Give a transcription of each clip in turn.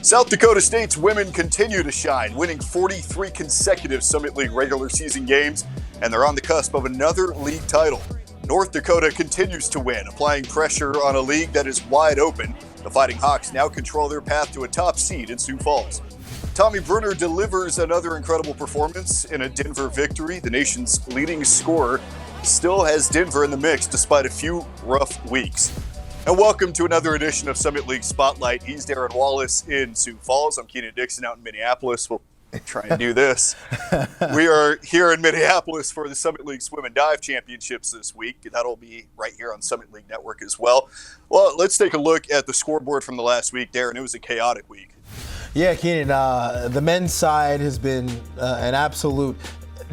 South Dakota State's women continue to shine, winning 43 consecutive Summit League regular season games, and they're on the cusp of another league title. North Dakota continues to win, applying pressure on a league that is wide open. The Fighting Hawks now control their path to a top seed in Sioux Falls. Tommy Bruner delivers another incredible performance in a Denver victory. The nation's leading scorer still has Denver in the mix despite a few rough weeks. And welcome to another edition of Summit League Spotlight. He's Darron Wallace in Sioux Falls. I'm Kienan Dixon out in Minneapolis. We'll try and do this. We are here in Minneapolis for the Summit League Swim and Dive Championships this week. That'll be right here on Summit League Network as well. Well, let's take a look at the scoreboard from the last week. Darron, it was a chaotic week. Yeah, Keenan, the men's side has been an absolute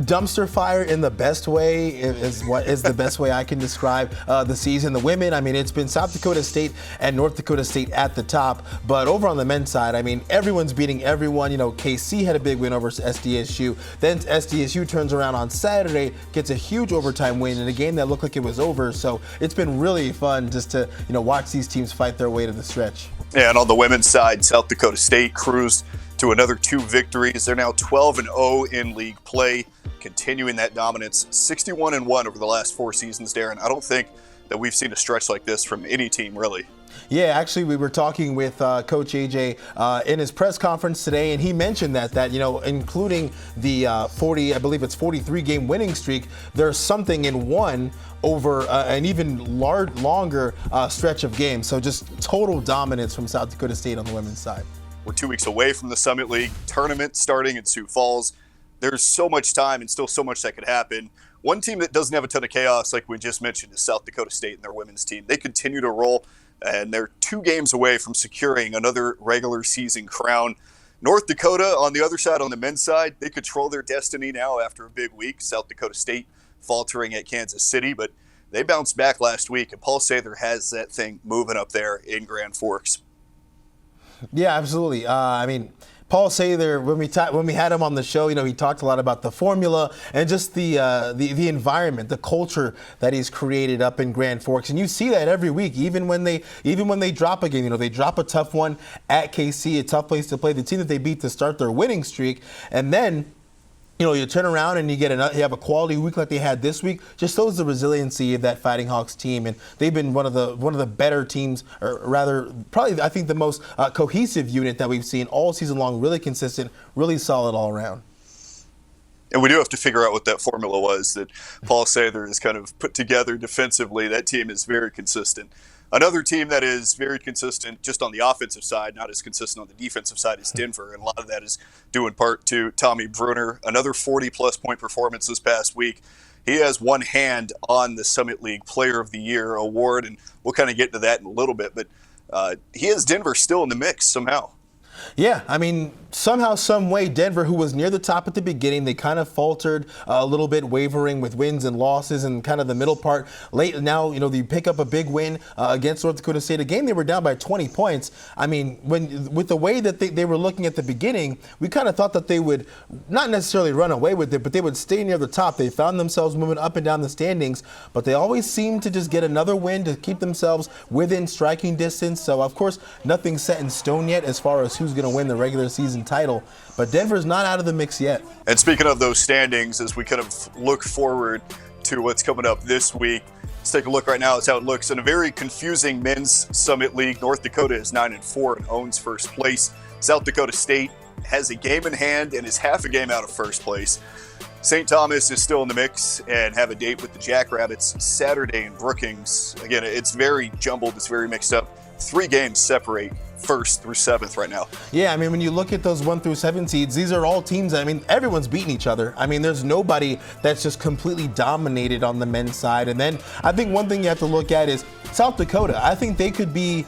dumpster fire in the best way is the best way I can describe the season. The women, I mean, it's been South Dakota State and North Dakota State at the top. But over on the men's side, I mean, everyone's beating everyone. You know, KC had a big win over SDSU. Then SDSU turns around on Saturday, gets a huge overtime win in a game that looked like it was over. So it's been really fun just to, watch these teams fight their way to the stretch. Yeah, and on the women's side, South Dakota State cruised to another 2 victories. They're now 12-0 in league play, continuing that dominance, 61-1 over the last 4 seasons, Darron. I don't think that we've seen a stretch like this from any team, really. Yeah, actually, we were talking with Coach AJ in his press conference today, and he mentioned that including the 43-game winning streak, there's something in one over an even longer stretch of games. So just total dominance from South Dakota State on the women's side. We're 2 weeks away from the Summit League tournament starting in Sioux Falls. There's so much time and still so much that could happen. One team that doesn't have a ton of chaos, like we just mentioned, is South Dakota State and their women's team. They continue to roll, and they're 2 games away from securing another regular season crown. North Dakota, on the other side, on the men's side, they control their destiny now after a big week. South Dakota State faltering at Kansas City, but they bounced back last week, and Paul Sather has that thing moving up there in Grand Forks. Yeah, absolutely. I mean, Paul Sather, when we had him on the show, he talked a lot about the formula and just the environment, the culture that he's created up in Grand Forks, and you see that every week. Even when they drop a game, they drop a tough one at KC, a tough place to play, the team that they beat to start their winning streak, and then you turn around and you have a quality week like they had this week. Just shows the resiliency of that Fighting Hawks team, and they've been one of the better teams, or rather, probably I think the most cohesive unit that we've seen all season long. Really consistent, really solid all around. And we do have to figure out what that formula was that Paul Sather has kind of put together defensively. That team is very consistent. Another team that is very consistent just on the offensive side, not as consistent on the defensive side, is Denver. And a lot of that is due in part to Tommy Bruner. Another 40-plus point performance this past week. He has one hand on the Summit League Player of the Year award, and we'll kind of get to that in a little bit. But he has Denver still in the mix somehow. Yeah, I mean, somehow, some way, Denver, who was near the top at the beginning, they kind of faltered a little bit, wavering with wins and losses and kind of the middle part. Late now, they pick up a big win against North Dakota State. A game they were down by 20 points. I mean, with the way that they were looking at the beginning, we kind of thought that they would not necessarily run away with it, but they would stay near the top. They found themselves moving up and down the standings, but they always seem to just get another win to keep themselves within striking distance. So, of course, nothing's set in stone yet as far as who's going to win the regular season title, but Denver's not out of the mix yet. And speaking of those standings, as we kind of look forward to what's coming up this week, let's take a look right now at how it looks in a very confusing men's Summit League. North Dakota is 9-4 and owns first place. South Dakota State has a game in hand and is half a game out of first place. St. Thomas is still in the mix and have a date with the Jackrabbits Saturday in Brookings. Again, it's very jumbled, it's very mixed up. 3 games separate 1st through 7th right now. Yeah, I mean, when you look at those 1 through 7 seeds, these are all teams that, everyone's beating each other. I mean, there's nobody that's just completely dominated on the men's side. And then I think one thing you have to look at is South Dakota. I think they could be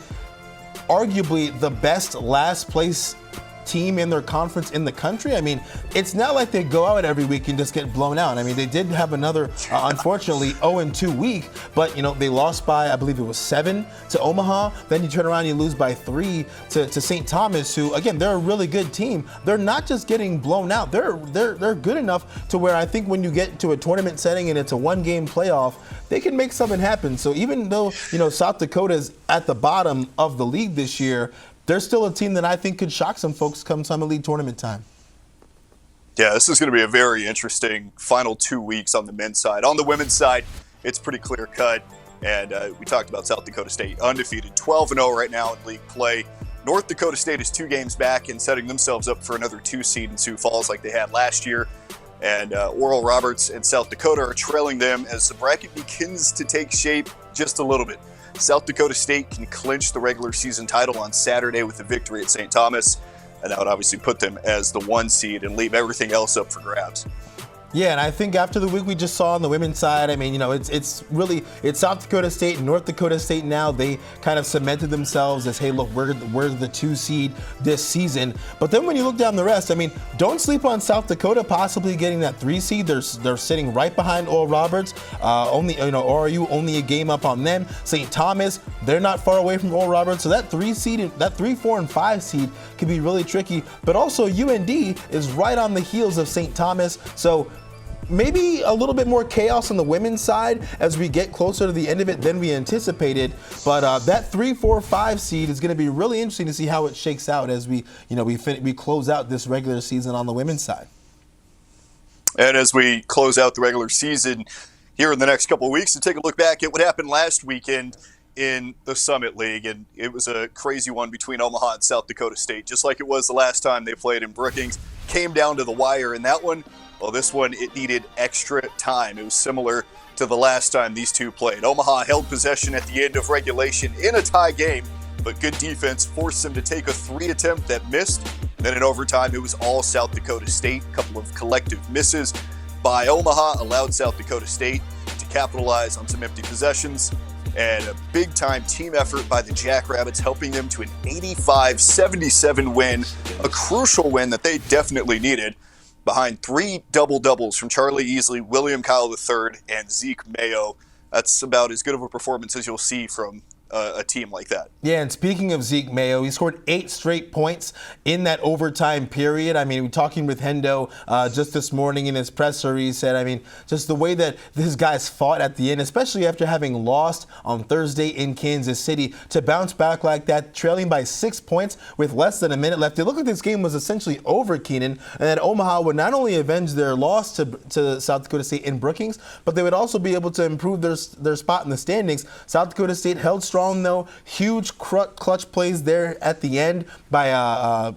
arguably the best last place team in their conference in the country. I mean, it's not like they go out every week and just get blown out. I mean, they did have another, unfortunately, 0-2 week, but, they lost by, I believe it was 7 to Omaha. Then you turn around and you lose by 3 to St. Thomas, who, again, they're a really good team. They're not just getting blown out. They're good enough to where I think when you get to a tournament setting and it's a 1-game playoff, they can make something happen. So even though, South Dakota's at the bottom of the league this year, they're still a team that I think could shock some folks come Summit League tournament time. Yeah, this is going to be a very interesting final 2 weeks on the men's side. On the women's side, it's pretty clear cut. And we talked about South Dakota State, undefeated, 12-0 right now in league play. North Dakota State is 2 games back and setting themselves up for another 2 seed in Sioux Falls like they had last year. And Oral Roberts and South Dakota are trailing them as the bracket begins to take shape just a little bit. South Dakota State can clinch the regular season title on Saturday with a victory at St. Thomas. And that would obviously put them as the 1 seed and leave everything else up for grabs. Yeah, and I think after the week we just saw on the women's side, I mean, it's really South Dakota State and North Dakota State now. They kind of cemented themselves as, hey, look, we're the 2 seed this season. But then when you look down the rest, I mean, don't sleep on South Dakota possibly getting that 3 seed. They're sitting right behind Oral Roberts. ORU only a game up on them. St. Thomas, they're not far away from Oral Roberts. So that 3 seed, that 3, 4, and 5 seed can be really tricky. But also UND is right on the heels of St. Thomas. So maybe a little bit more chaos on the women's side as we get closer to the end of it than we anticipated. But that 3, 4, 5 seed is going to be really interesting to see how it shakes out as we close out this regular season on the women's side. And as we close out the regular season here in the next couple of weeks, to take a look back at what happened last weekend in the Summit League, and it was a crazy one between Omaha and South Dakota State, just like it was the last time they played in Brookings. Came down to the wire in that one. Well, this one, it needed extra time. It was similar to the last time these two played. Omaha held possession at the end of regulation in a tie game, but good defense forced them to take a 3 attempt that missed. And then in overtime, it was all South Dakota State. A couple of collective misses by Omaha allowed South Dakota State to capitalize on some empty possessions. And a big-time team effort by the Jackrabbits, helping them to an 85-77 win, a crucial win that they definitely needed, behind 3 double-doubles from Charlie Easley, William Kyle III, and Zeke Mayo. That's about as good of a performance as you'll see from a team like that. Yeah, and speaking of Zeke Mayo, he scored 8 straight points in that overtime period. I mean, talking with Hendo just this morning in his presser, he said, I mean, just the way that these guys fought at the end, especially after having lost on Thursday in Kansas City, to bounce back like that, trailing by 6 points with less than a minute left. It looked like this game was essentially over, Keenan, and that Omaha would not only avenge their loss to South Dakota State in Brookings, but they would also be able to improve their spot in the standings. South Dakota State held strong, though. Huge clutch plays there at the end by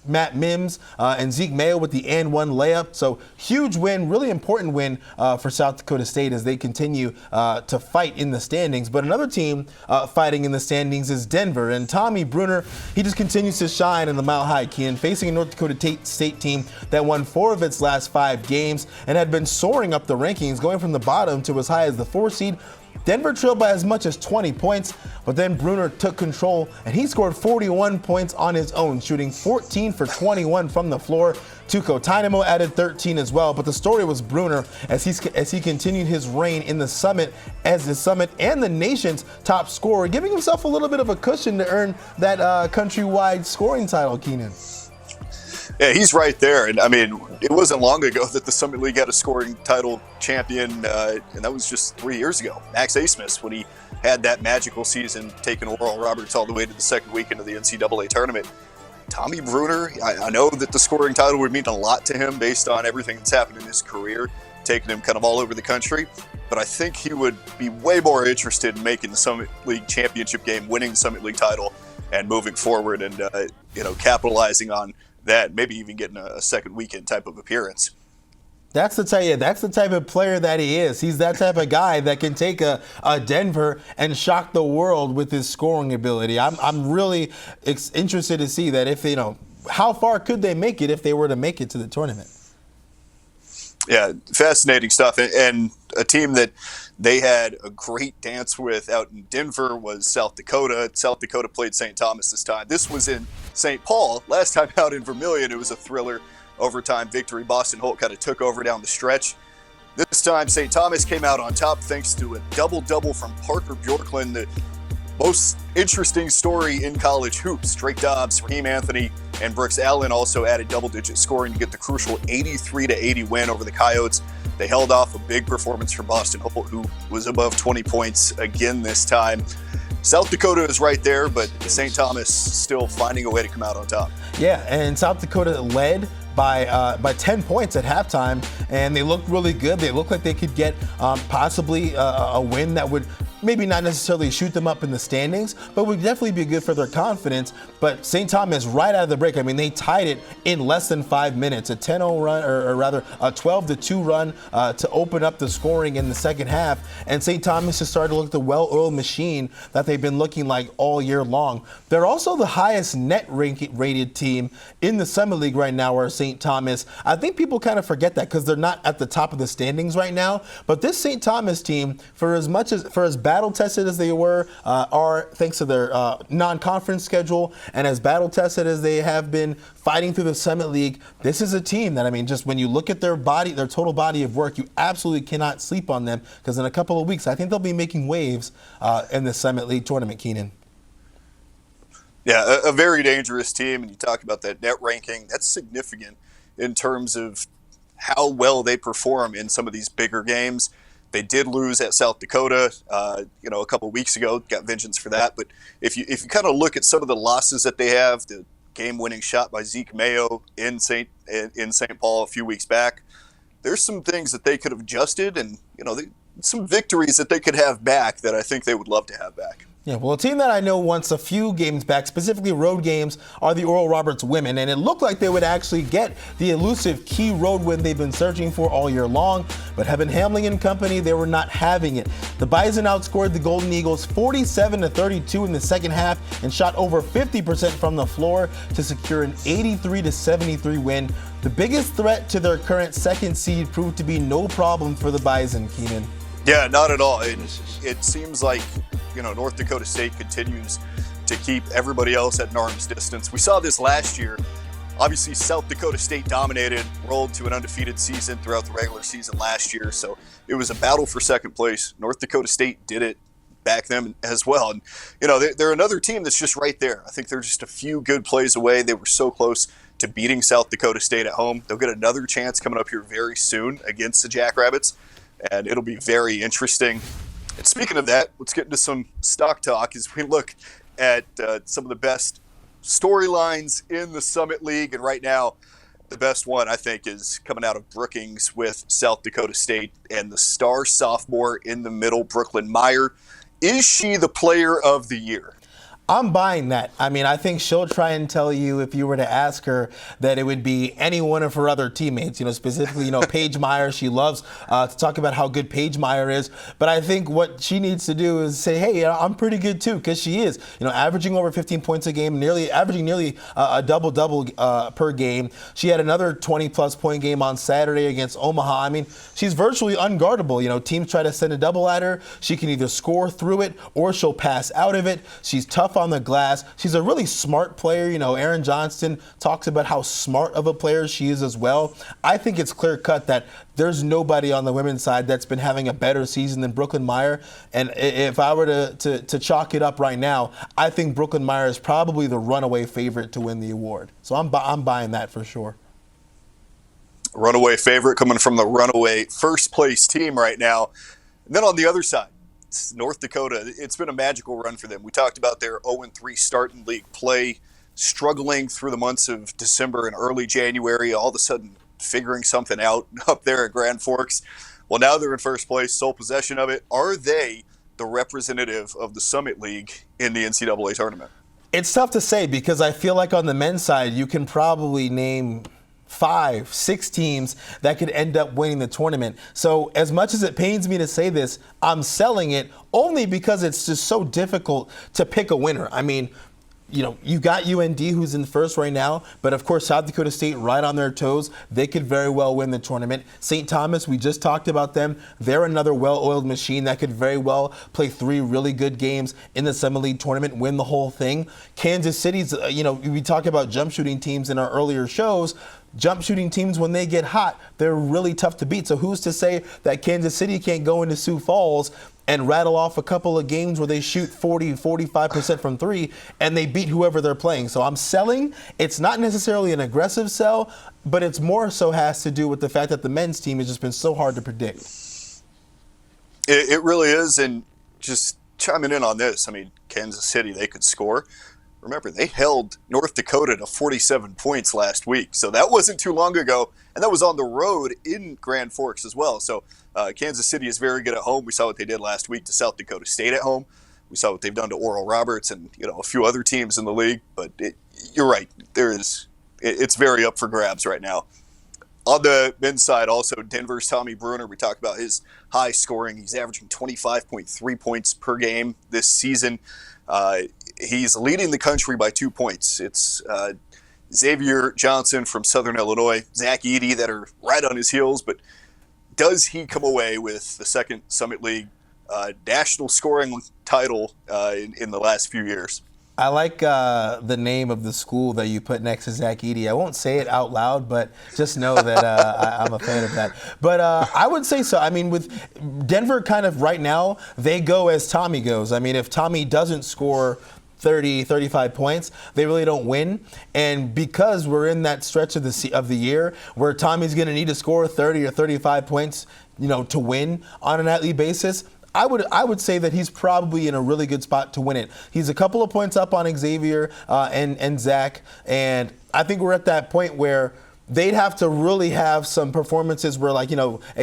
Matt Mims and Zeke Mayo with the and 1 layup. So huge win, really important win for South Dakota State as they continue to fight in the standings. But another team fighting in the standings is Denver. And Tommy Bruner, he just continues to shine in the Mile High, Keenan, facing a North Dakota State team that won 4 of its last 5 games and had been soaring up the rankings, going from the bottom to as high as the 4 seed. Denver trailed by as much as 20 points, but then Bruner took control and he scored 41 points on his own, shooting 14 for 21 from the floor. Tuco Tynamo added 13 as well, but the story was Bruner as he continued his reign in the Summit as the Summit and the nation's top scorer, giving himself a little bit of a cushion to earn that countrywide scoring title, Keenan. Yeah, he's right there. And I mean, it wasn't long ago that the Summit League had a scoring title champion, and that was just 3 years ago. Max Asmus, when he had that magical season, taking Oral Roberts all the way to the second weekend of the NCAA tournament. Tommy Bruner, I know that the scoring title would mean a lot to him based on everything that's happened in his career, taking him kind of all over the country. But I think he would be way more interested in making the Summit League championship game, winning the Summit League title, and moving forward and capitalizing on that, maybe even getting a second weekend type of appearance. That's the type of player that he is. He's that type of guy that can take a Denver and shock the world with his scoring ability. I'm really interested to see that if how far could they make it if they were to make it to the tournament. Yeah, fascinating stuff. And a team that they had a great dance with out in Denver was South Dakota. South Dakota played St. Thomas this time. This was in St. Paul. Last time out in Vermilion, it was a thriller overtime victory. Boston Holt kind of took over down the stretch. This time, St. Thomas came out on top thanks to a double-double from Parker Bjorklund, the most interesting story in college hoops. Drake Dobbs, Raheem Anthony, and Brooks Allen also added double-digit scoring to get the crucial 83-80 win over the Coyotes. They held off a big performance from Boston Holt, who was above 20 points again this time. South Dakota is right there, but St. Thomas still finding a way to come out on top. Yeah, and South Dakota led by 10 points at halftime, and they looked really good. They looked like they could get possibly a win that would maybe not necessarily shoot them up in the standings, but would definitely be good for their confidence. But St. Thomas, right out of the break, I mean, they tied it in less than 5 minutes, a 10-0 run, or rather a 12-2 run to open up the scoring in the second half. And St. Thomas has started to look the well-oiled machine that they've been looking like all year long. They're also the highest net rated team in the Summit League right now, are St. Thomas. I think people kind of forget that because they're not at the top of the standings right now. But this St. Thomas team, for as battle tested as they were, are thanks to their non-conference schedule, and as battle tested as they have been fighting through the Summit League, this is a team that, I mean, just when you look at their total body of work, you absolutely cannot sleep on them, because in a couple of weeks, I think they'll be making waves in the Summit League tournament, Keenan. Yeah, a very dangerous team, and you talk about that net ranking. That's significant in terms of how well they perform in some of these bigger games. They did lose at South Dakota, a couple of weeks ago. Got vengeance for that. But if you kind of look at some of the losses that they have, the game-winning shot by Zeke Mayo in St. Paul a few weeks back, there's some things that they could have adjusted, and some victories that they could have back that I think they would love to have back. Yeah, well, a team that I know wants a few games back, specifically road games, are the Oral Roberts women. And it looked like they would actually get the elusive key road win they've been searching for all year long. But Heaven Hamling and company, they were not having it. The Bison outscored the Golden Eagles 47-32 in the second half and shot over 50% from the floor to secure an 83-73 win. The biggest threat to their current second seed proved to be no problem for the Bison, Keenan. Yeah, not at all. It seems like North Dakota State continues to keep everybody else at an arm's distance. We saw this last year. Obviously, South Dakota State dominated, rolled to an undefeated season throughout the regular season last year. So it was a battle for second place. North Dakota State did it back then as well. And, they're another team that's just right there. I think they're just a few good plays away. They were so close to beating South Dakota State at home. They'll get another chance coming up here very soon against the Jackrabbits, and it'll be very interesting. And speaking of that, let's get into some stock talk as we look at some of the best storylines in the Summit League. And right now, the best one, I think, is coming out of Brookings with South Dakota State and the star sophomore in the middle, Brooklyn Meyer. Is she the player of the year? I'm buying that. I mean, I think she'll try and tell you, if you were to ask her, that it would be any one of her other teammates, specifically, Paige Meyer. She loves to talk about how good Paige Meyer is. But I think what she needs to do is say, hey, I'm pretty good too, because she is, averaging over 15 points a game, averaging nearly a double-double per game. She had another 20-plus point game on Saturday against Omaha. I mean, she's virtually unguardable. Teams try to send a double at her. She can either score through it or she'll pass out of it. She's tough on the glass. She's a really smart player. Aaron Johnston talks about how smart of a player she is as well. I think it's clear cut that there's nobody on the women's side that's been having a better season than Brooklyn Meyer. And if I were to chalk it up right now, I think Brooklyn Meyer is probably the runaway favorite to win the award. So I'm buying that for sure. Runaway favorite coming from the runaway first place team right now. And then on the other side, North Dakota, it's been a magical run for them. We talked about their 0-3 start in league play, struggling through the months of December and early January, all of a sudden figuring something out up there at Grand Forks. Well, now they're in first place, sole possession of it. Are they the representative of the Summit League in the NCAA tournament? It's tough to say, because I feel like on the men's side, you can probably name 5-6 teams that could end up winning the tournament. So as much as it pains me to say this, I'm selling it only because it's just so difficult to pick a winner. I mean, you've got UND who's in first right now, but of course South Dakota State right on their toes. They could very well win the tournament. St. Thomas, we just talked about them. They're another well-oiled machine that could very well play 3 really good games in the Summit League tournament, win the whole thing. Kansas City's, we talk about jump shooting teams in our earlier shows. Jump shooting teams, when they get hot, they're really tough to beat. So who's to say that Kansas City can't go into Sioux Falls and rattle off a couple of games where they shoot 40-45% from 3 and they beat whoever they're playing? So I'm selling. It's not necessarily an aggressive sell, but it's more so has to do with the fact that the men's team has just been so hard to predict. It really is. And just chiming in on this, I mean, Kansas City they could score. Remember, they held North Dakota to 47 points last week, so that wasn't too long ago, and that was on the road in Grand Forks as well. So Kansas City is very good at home. We saw what they did last week to South Dakota State at home. We saw what they've done to Oral Roberts and a few other teams in the league. But you're right, it's very up for grabs right now. On the men's side, also, Denver's Tommy Bruner. We talked about his high scoring. He's averaging 25.3 points per game this season. He's leading the country by 2 points. It's Xavier Johnson from Southern Illinois, Zach Edey that are right on his heels. But does he come away with the second Summit League national scoring title in the last few years? I like the name of the school that you put next to Zach Edey. I won't say it out loud, but just know that I'm a fan of that. But I would say so. I mean, with Denver kind of right now, they go as Tommy goes. I mean, if Tommy doesn't score 30, 35 points, they really don't win. And because we're in that stretch of the year where Tommy's going to need to score 30 or 35 points, to win on a nightly basis, I would say that he's probably in a really good spot to win it. He's a couple of points up on Xavier and Zach, and I think we're at that point where they'd have to really have some performances where,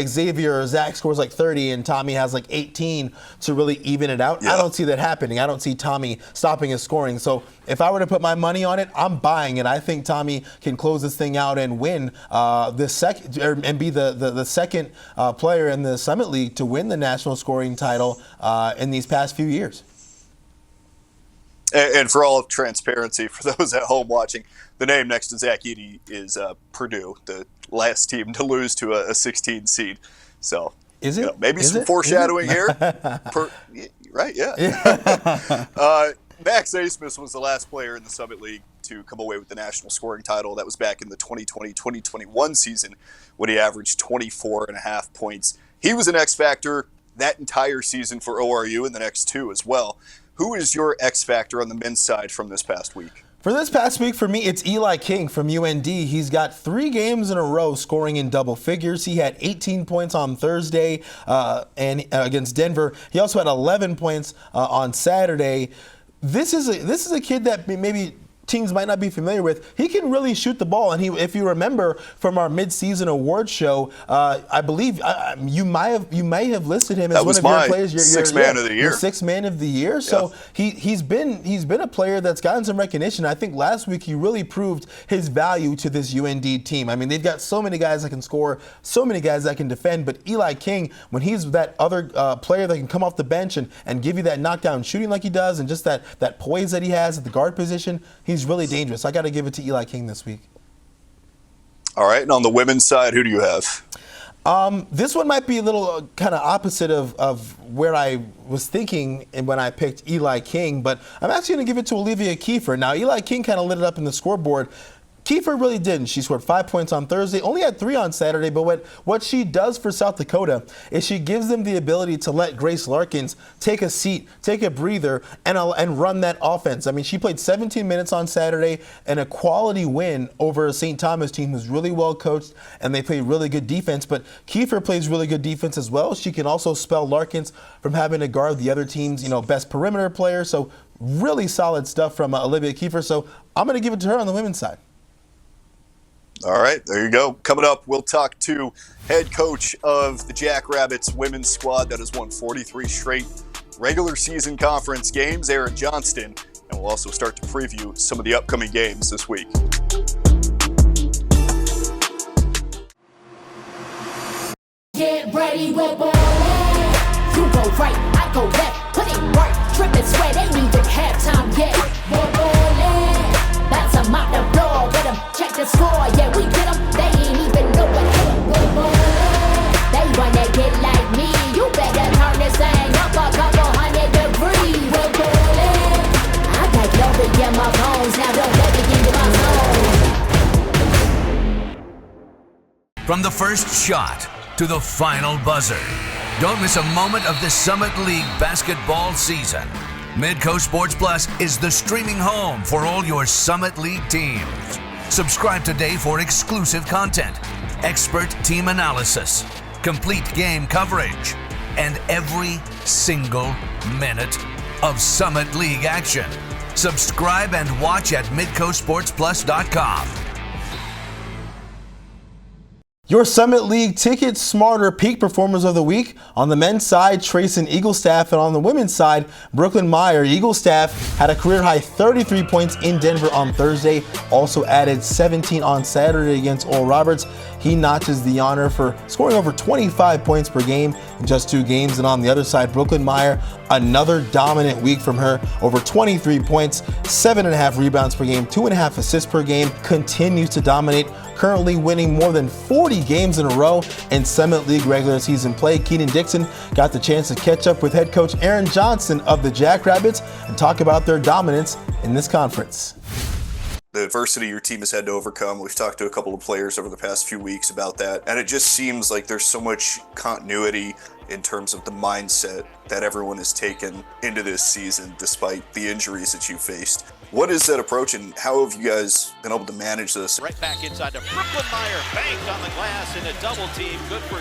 Xavier or Zach scores 30 and Tommy has 18 to really even it out. Yeah. I don't see that happening. I don't see Tommy stopping his scoring. So if I were to put my money on it, I'm buying it. I think Tommy can close this thing out and win and be the second player in the Summit League to win the national scoring title in these past few years. And for all of transparency, for those at home watching, the name next to Zach Edey is Purdue, the last team to lose to a 16 seed. So is it? Maybe some foreshadowing here. Right? Yeah. Max Asmus was the last player in the Summit League to come away with the national scoring title. That was back in the 2020-2021 season when he averaged 24.5 points. He was an X factor that entire season for ORU and the next two as well. Who is your X factor on the men's side from this past week? For this past week, for me, it's Eli King from UND. He's got 3 games in a row scoring in double figures. He had 18 points on Thursday and against Denver. He also had 11 points on Saturday. This is a kid that maybe teams might not be familiar with. He can really shoot the ball, and if you remember from our midseason award show, I believe you may have listed him as one of your players. Sixth man of the year. Sixth man of the year. Yeah. So he's been a player that's gotten some recognition. I think last week he really proved his value to this UND team. I mean, they've got so many guys that can score, so many guys that can defend, but Eli King, when he's that other player that can come off the bench and give you that knockdown shooting like he does, and just that poise that he has at the guard position, he's really dangerous. I got to give it to Eli King this week. All right, and on the women's side, who do you have? This one might be a little kind of opposite of where I was thinking when I picked Eli King, but I'm actually going to give it to Olivia Kiefer. Now, Eli King kind of lit it up in the scoreboard. Kiefer really didn't. She scored 5 points on Thursday, only had 3 on Saturday, but what she does for South Dakota is she gives them the ability to let Grace Larkins take a seat, take a breather, and run that offense. I mean, she played 17 minutes on Saturday and a quality win over a St. Thomas team who's really well coached, and they play really good defense, but Kiefer plays really good defense as well. She can also spell Larkins from having to guard the other team's, best perimeter player, so really solid stuff from Olivia Kiefer, so I'm going to give it to her on the women's side. All right, there you go. Coming up, we'll talk to head coach of the Jackrabbits women's squad that has won 43 straight regular season conference games, Aaron Johnston, and we'll also start to preview some of the upcoming games this week. Get ready, we're ballin'. You go right, I go left. Put it work, trip and sweat, ain't even halftime yet. We're ballin'. That's a mop the floor, get 'em, check the score. Yeah, we get 'em, they ain't even know what hit 'em. We're ballin'. They wanna get like me. You better turn this thing up a couple hundred degrees. We're ballin'. I got glory in my bones, now don't let me into my zone. From the first shot to the final buzzer, don't miss a moment of the Summit League basketball season. Midco Sports Plus is the streaming home for all your Summit League teams. Subscribe today for exclusive content, expert team analysis, complete game coverage, and every single minute of Summit League action. Subscribe and watch at midcoastsportsplus.com. Your Summit League Ticket Smarter Peak Performers of the Week. On the men's side, Trayson Eaglestaff, and on the women's side, Brooklyn Meyer. Eaglestaff had a career-high 33 points in Denver on Thursday, also added 17 on Saturday against Oral Roberts. He notches the honor for scoring over 25 points per game in just 2 games. And on the other side, Brooklyn Meyer, another dominant week from her, over 23 points, 7.5 rebounds per game, 2.5 assists per game, continues to dominate, currently winning more than 40 games in a row in Summit League regular season play. Kienan Dixon got the chance to catch up with head coach Aaron Johnston of the Jackrabbits and talk about their dominance in this conference. The adversity your team has had to overcome. We've talked to a couple of players over the past few weeks about that, and it just seems like there's so much continuity in terms of the mindset that everyone has taken into this season despite the injuries that you faced. What is that approach, and how have you guys been able to manage this? Right back inside to Brooklyn Meyer, banked on the glass in a double team, good for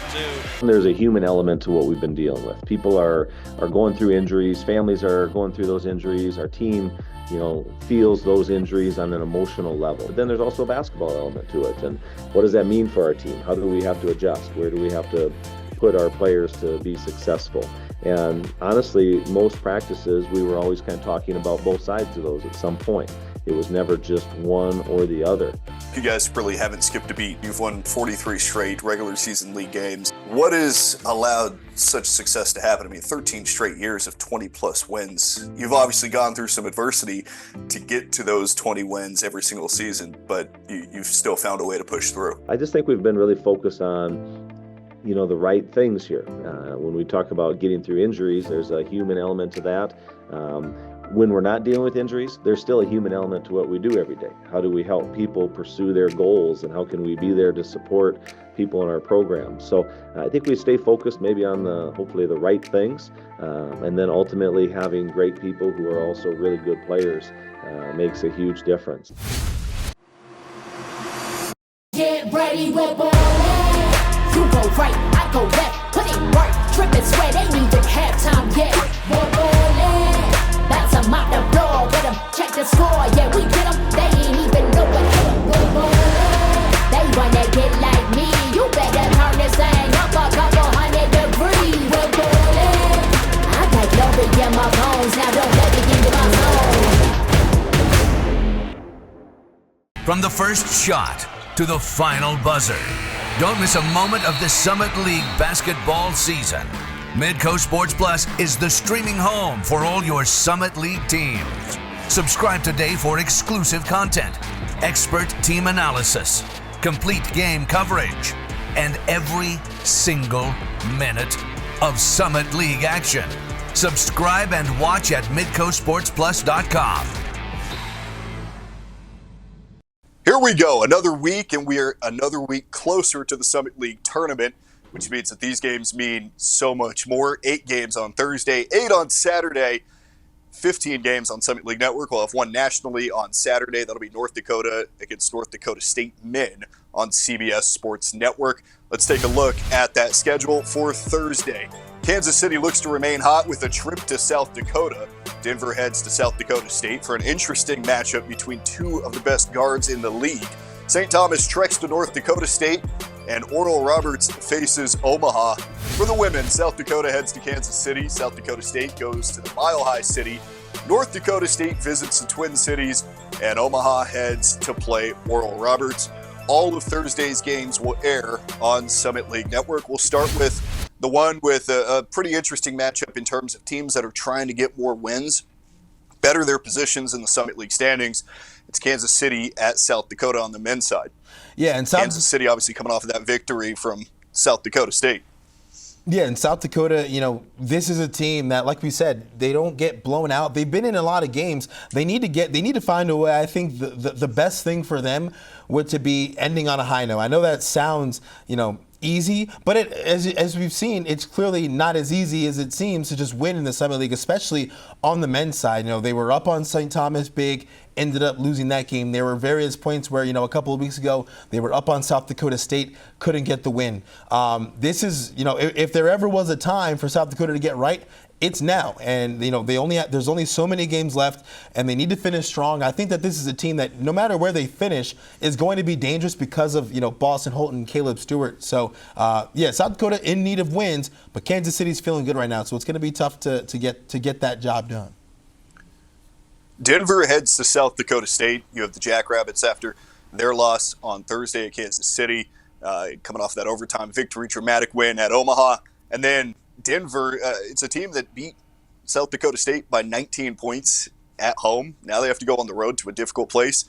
2. There's a human element to what we've been dealing with. People are going through injuries, families are going through those injuries, our team feels those injuries on an emotional level. But then there's also a basketball element to it, and what does that mean for our team? How do we have to adjust? Where do we have to put our players to be successful? And honestly, most practices, we were always kind of talking about both sides of those at some point. It was never just one or the other. You guys really haven't skipped a beat. You've won 43 straight regular season league games. What has allowed such success to happen? I mean, 13 straight years of 20-plus wins. You've obviously gone through some adversity to get to those 20 wins every single season, but you've still found a way to push through. I just think we've been really focused on the right things here. When we talk about getting through injuries, there's a human element to that. When we're not dealing with injuries, there's still a human element to what we do every day. How do we help people pursue their goals, and how can we be there to support people in our program? So I think we stay focused maybe on hopefully the right things, and then ultimately having great people who are also really good players makes a huge difference. Get ready, we're ballin'. You go right, I go left. Put in work, trip and sweat. They need to halftime, yeah. We're ballin'. That's a mop the floor. Get 'em, check the score. Yeah, we get 'em. They ain't even know what hit 'em. We're ballin'. They wanna get like me. You better turn this thing up a couple 100 degrees. We're ballin'. I got glory in my bones. Now don't let me into my zone. From the first shot to the final buzzer, don't miss a moment of the Summit League basketball season. Midcoast Sports Plus is the streaming home for all your Summit League teams. Subscribe today for exclusive content, expert team analysis, complete game coverage, and every single minute of Summit League action. Subscribe and watch at midcoastsportsplus.com. Here we go, another week, and we are another week closer to the Summit League tournament, which means that these games mean so much more. 8 games on Thursday, 8 on Saturday, 15 games on Summit League Network. We'll have one nationally on Saturday. That'll be North Dakota against North Dakota State men on CBS Sports Network. Let's take a look at that schedule for Thursday. Kansas City looks to remain hot with a trip to South Dakota. Denver heads to South Dakota State for an interesting matchup between 2 of the best guards in the league. St. Thomas treks to North Dakota State, and Oral Roberts faces Omaha. For the women, South Dakota heads to Kansas City. South Dakota State goes to the Mile High City. North Dakota State visits the Twin Cities, and Omaha heads to play Oral Roberts. All of Thursday's games will air on Summit League Network. We'll start with the one with a pretty interesting matchup in terms of teams that are trying to get more wins, better their positions in the Summit League standings. It's Kansas City at South Dakota on the men's side. Yeah, and Kansas City obviously coming off of that victory from South Dakota State. Yeah, in South Dakota, this is a team that, like we said, they don't get blown out. They've been in a lot of games. They need to find a way. I think the best thing for them would to be ending on a high note. I know that sounds, easy, but as we've seen, it's clearly not as easy as it seems to just win in the Summit League, especially on the men's side. They were up on St. Thomas big, ended up losing that game. There were various points where, a couple of weeks ago, they were up on South Dakota State, couldn't get the win. This is, if there ever was a time for South Dakota to get right, it's now, and there's only so many games left, and they need to finish strong. I think that this is a team that, no matter where they finish, is going to be dangerous because of Boston Holton, Caleb Stewart. So South Dakota in need of wins, but Kansas City's feeling good right now, so it's going to be tough to get that job done. Denver heads to South Dakota State. You have the Jackrabbits after their loss on Thursday at Kansas City, coming off that overtime victory, dramatic win at Omaha, and then Denver, it's a team that beat South Dakota State by 19 points at home. Now they have to go on the road to a difficult place.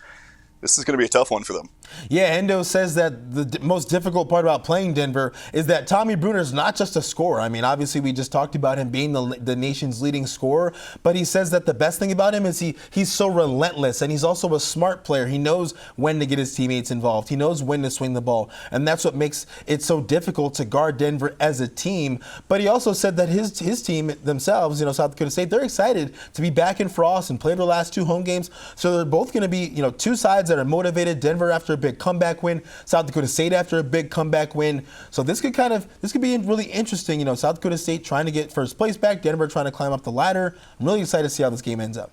This is going to be a tough one for them. Yeah, Endo says that the most difficult part about playing Denver is that Tommy Bruner's not just a scorer. I mean, obviously we just talked about him being the nation's leading scorer, but he says that the best thing about him is he's so relentless, and he's also a smart player. He knows when to get his teammates involved. He knows when to swing the ball, and that's what makes it so difficult to guard Denver as a team. But he also said that his team themselves, South Dakota State, they're excited to be back in Frost and play their last 2 home games. So they're both going to be, two sides that are motivated. Denver after a big comeback win, South Dakota State after a big comeback win. So this could be really interesting. South Dakota State trying to get first place back, Denver trying to climb up the ladder. I'm really excited to see how this game ends up.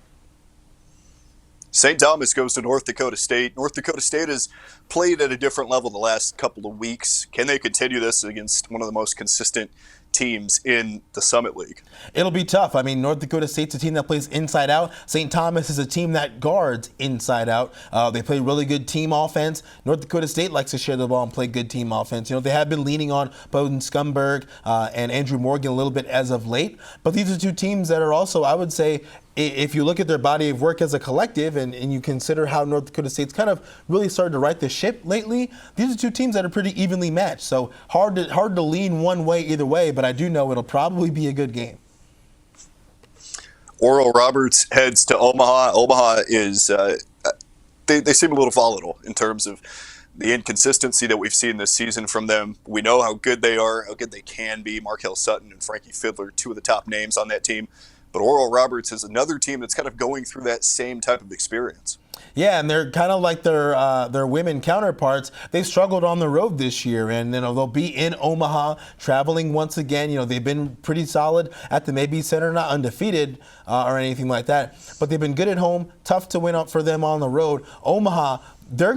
St. Thomas goes to North Dakota State. North Dakota State has played at a different level the last couple of weeks. Can they continue this against one of the most consistent teams in the Summit League? It'll be tough. I mean, North Dakota State's a team that plays inside out. St. Thomas is a team that guards inside out. They play really good team offense. North Dakota State likes to share the ball and play good team offense. They have been leaning on Bowden Scumberg and Andrew Morgan a little bit as of late. But these are 2 teams that are also, I would say, if you look at their body of work as a collective and you consider how North Dakota State's kind of really started to right the ship lately, these are 2 teams that are pretty evenly matched. So hard to lean one way either way, but I do know it'll probably be a good game. Oral Roberts heads to Omaha. Omaha is, they seem a little volatile in terms of the inconsistency that we've seen this season from them. We know how good they are, how good they can be. Markel Sutton and Frankie Fiddler, 2 of the top names on that team. But Oral Roberts is another team that's kind of going through that same type of experience. Yeah, and they're kind of like their women counterparts. They struggled on the road this year, and they'll be in Omaha, traveling once again. They've been pretty solid at the Maybe Center, not undefeated or anything like that, but they've been good at home. Tough to win up for them on the road. Omaha, I think they're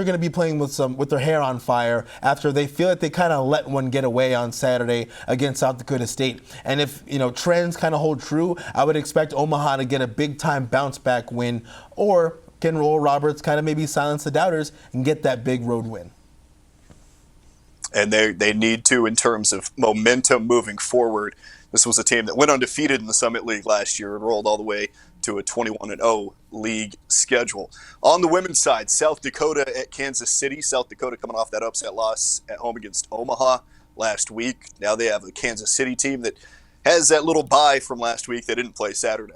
going to be playing with their hair on fire after they feel like they kind of let one get away on Saturday against South Dakota State. And if trends kind of hold true, I would expect Omaha to get a big time bounce back win, or can Oral Roberts kind of maybe silence the doubters and get that big road win. And they need to in terms of momentum moving forward. This was a team that went undefeated in the Summit League last year and rolled all the way to a 21-0 league schedule. On the women's side, South Dakota at Kansas City. South Dakota coming off that upset loss at home against Omaha last week. Now they have a Kansas City team that has that little bye from last week. They didn't play Saturday.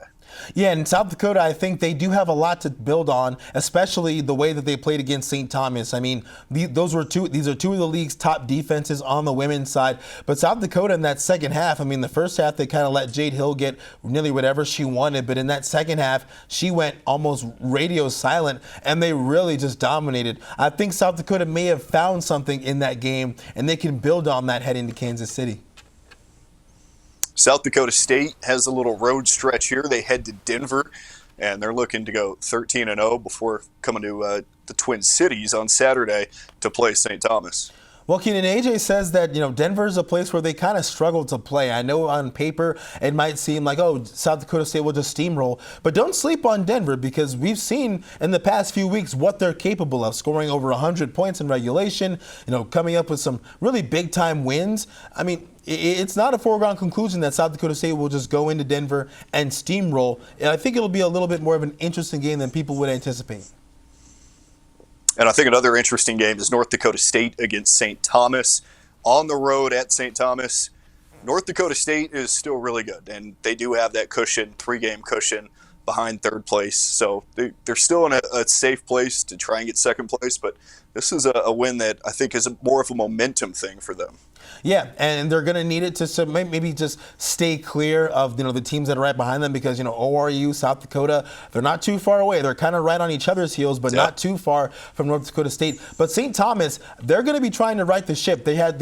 Yeah, and South Dakota, I think they do have a lot to build on, especially the way that they played against St. Thomas. I mean, these are 2 of the league's top defenses on the women's side. But South Dakota in that second half, I mean, the first half they kind of let Jade Hill get nearly whatever she wanted. But in that second half, she went almost radio silent, and they really just dominated. I think South Dakota may have found something in that game, and they can build on that heading to Kansas City. South Dakota State has a little road stretch here. They head to Denver, and they're looking to go 13-0 before coming to the Twin Cities on Saturday to play St. Thomas. Well, Keenan, AJ says that, Denver's a place where they kind of struggle to play. I know on paper it might seem like, South Dakota State will just steamroll. But don't sleep on Denver, because we've seen in the past few weeks what they're capable of, scoring over 100 points in regulation, coming up with some really big-time wins. I mean, it's not a foregone conclusion that South Dakota State will just go into Denver and steamroll. And I think it'll be a little bit more of an interesting game than people would anticipate. And I think another interesting game is North Dakota State against St. Thomas on the road at St. Thomas. North Dakota State is still really good, and they do have that cushion, 3-game cushion behind third place. So they're still in a safe place to try and get second place, but this is a win that I think is more of a momentum thing for them. Yeah, and they're going to need it to maybe just stay clear of the teams that are right behind them, because ORU, South Dakota, they're not too far away. They're kind of right on each other's heels, but not too far from North Dakota State. But St. Thomas, they're going to be trying to right the ship. They're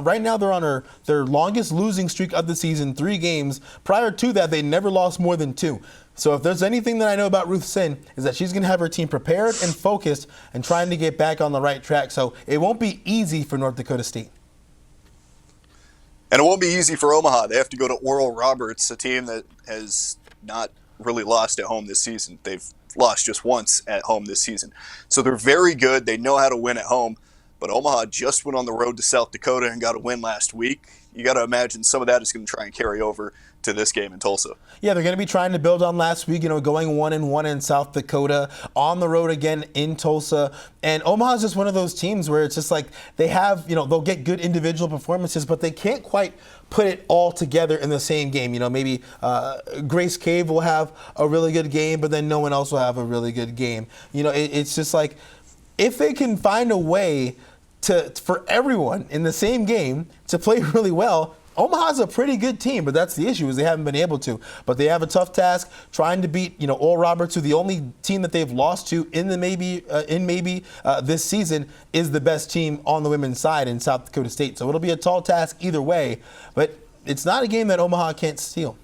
right now they're on their longest losing streak of the season, 3 games. Prior to that, they never lost more than 2. So if there's anything that I know about Ruth Sin, is that she's going to have her team prepared and focused and trying to get back on the right track. So it won't be easy for North Dakota State. And it won't be easy for Omaha. They have to go to Oral Roberts, a team that has not really lost at home this season. They've lost just once at home this season. So they're very good. They know how to win at home. But Omaha just went on the road to South Dakota and got a win last week. You got to imagine some of that is going to try and carry over to this game in Tulsa. Yeah, they're going to be trying to build on last week, going 1-1 in South Dakota, on the road again in Tulsa. And Omaha's just one of those teams where it's just like they have, they'll get good individual performances, but they can't quite put it all together in the same game. Maybe Grace Cave will have a really good game, but then no one else will have a really good game. It's just like, if they can find a way for everyone in the same game to play really well, Omaha's a pretty good team, but that's the issue, is they haven't been able to. But they have a tough task trying to beat, Oral Roberts, who the only team that they've lost to in this season is the best team on the women's side in South Dakota State. So it'll be a tall task either way, but it's not a game that Omaha can't steal.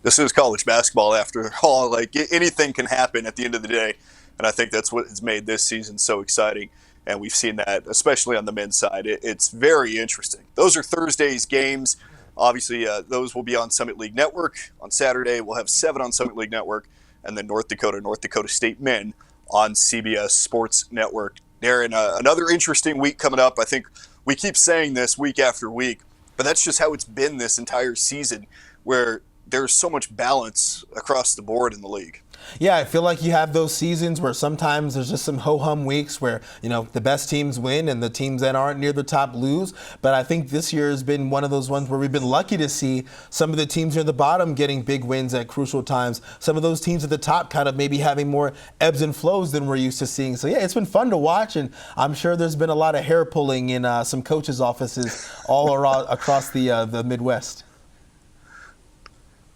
This is college basketball after all. Like, anything can happen at the end of the day, and I think that's what has made this season so exciting. And we've seen that, especially on the men's side. It's very interesting. Those are Thursday's games. Obviously, those will be on Summit League Network. On Saturday, we'll have 7 on Summit League Network, and then North Dakota State men on CBS Sports Network. Darron, another interesting week coming up. I think we keep saying this week after week, but that's just how it's been this entire season, where there's so much balance across the board in the league. Yeah, I feel like you have those seasons where sometimes there's just some ho-hum weeks where, the best teams win and the teams that aren't near the top lose. But I think this year has been one of those ones where we've been lucky to see some of the teams near the bottom getting big wins at crucial times. Some of those teams at the top kind of maybe having more ebbs and flows than we're used to seeing. So, yeah, it's been fun to watch, and I'm sure there's been a lot of hair pulling in some coaches' offices all around across the Midwest.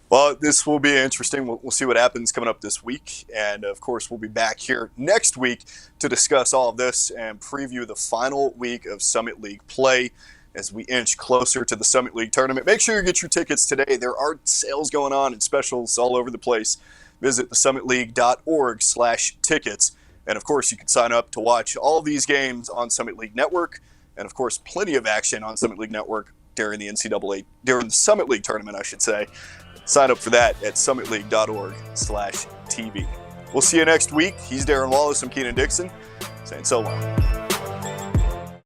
Well, this will be interesting. We'll see what happens coming up this week. And, of course, we'll be back here next week to discuss all of this and preview the final week of Summit League play as we inch closer to the Summit League tournament. Make sure you get your tickets today. There are sales going on and specials all over the place. Visit thesummitleague.org/tickets. And, of course, you can sign up to watch all these games on Summit League Network. And, of course, plenty of action on Summit League Network during the Summit League tournament, I should say. Sign up for that at summitleague.org/TV. We'll see you next week. He's Darron Wallace. I'm Kienan Dixon, saying so long.